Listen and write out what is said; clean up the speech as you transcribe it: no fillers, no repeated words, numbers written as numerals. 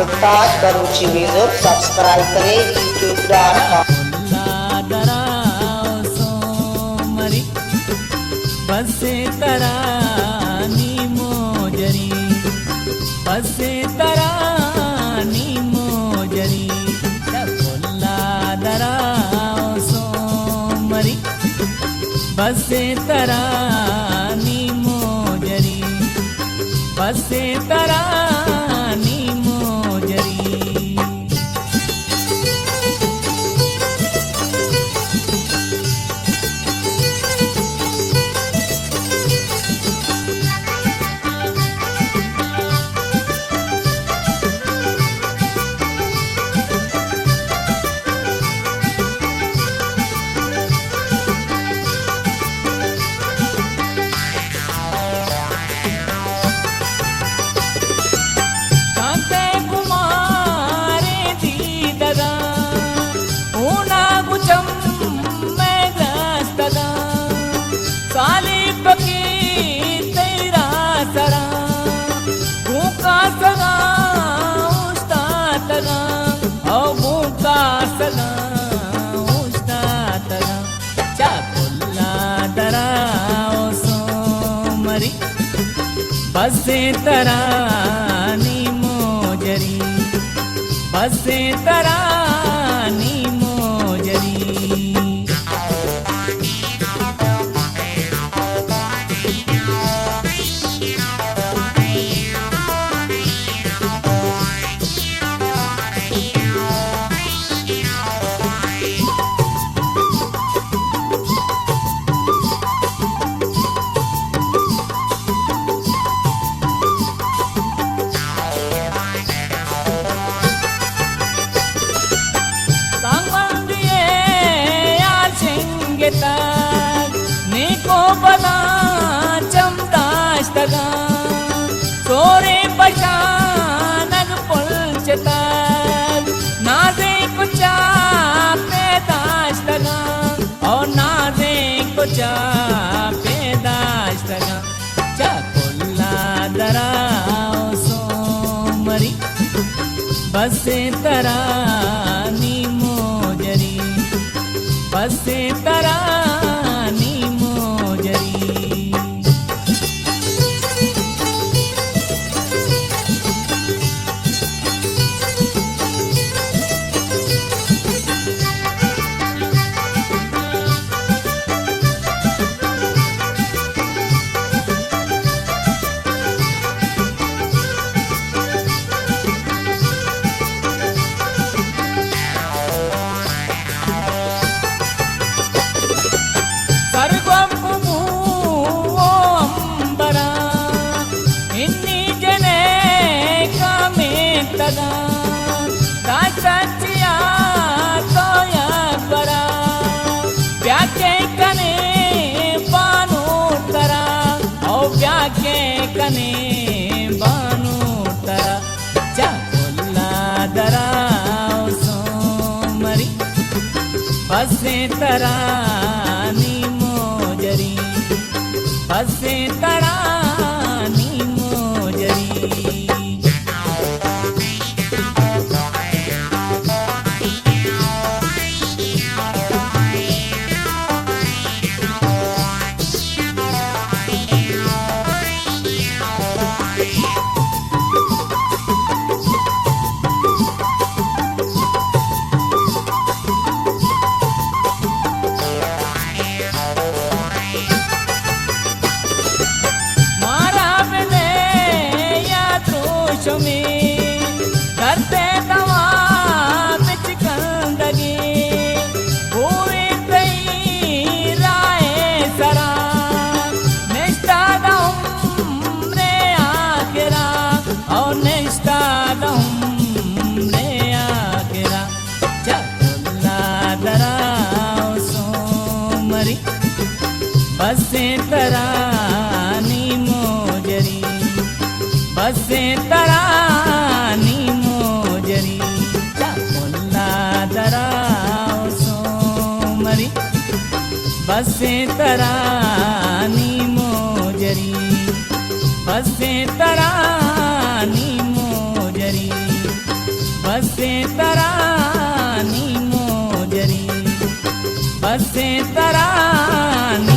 उत्ताज बरूची music subscribe करें youtube.com सोमरी बसे तरानी मोजरी बसे तरानी मोजरी बोला दरा सोमरी बसे तरानी मोजरी बसे तरानी मोजरी कांते कुमारे दीदगा ऊना गुचम में ग्रस्तगा साली पकी तेरा सरा भूखा सगा उस्ता तगा ओ भूखा सगा उस्ता तगा चाकुल्ला दरा ओ सोमरी बसे तरानी मोजरी बसे तरानी मोजरी सांगंदिये आशिंगेतात नीको बना चमदास्तगा सोरे पशानग पुलचतात नाजे कुचा पेदास्तगा और नाजे कुचा पेदास्तगा चाकुल्ला दरा सोमरी बसे तरानी मोजरी बसे तरानी मोजरी सर्वं अंबरा इन्नी जने कामे तगा दासचिया तो याबरा व्याके कने बानु तरा ओ व्याके कने बानु तरा चाकुल्ला दरा सोमरी बसे तरानी मोजरी बसे तरानी मोजरी सोमरी बसे तरानी मोजरी बसे तरानी मोजरी मुल्ला दराओ सोमरी बसे तरानी मोजरी बसे तरानी मोजरी बसे तरानी मोजरी बसे तरानी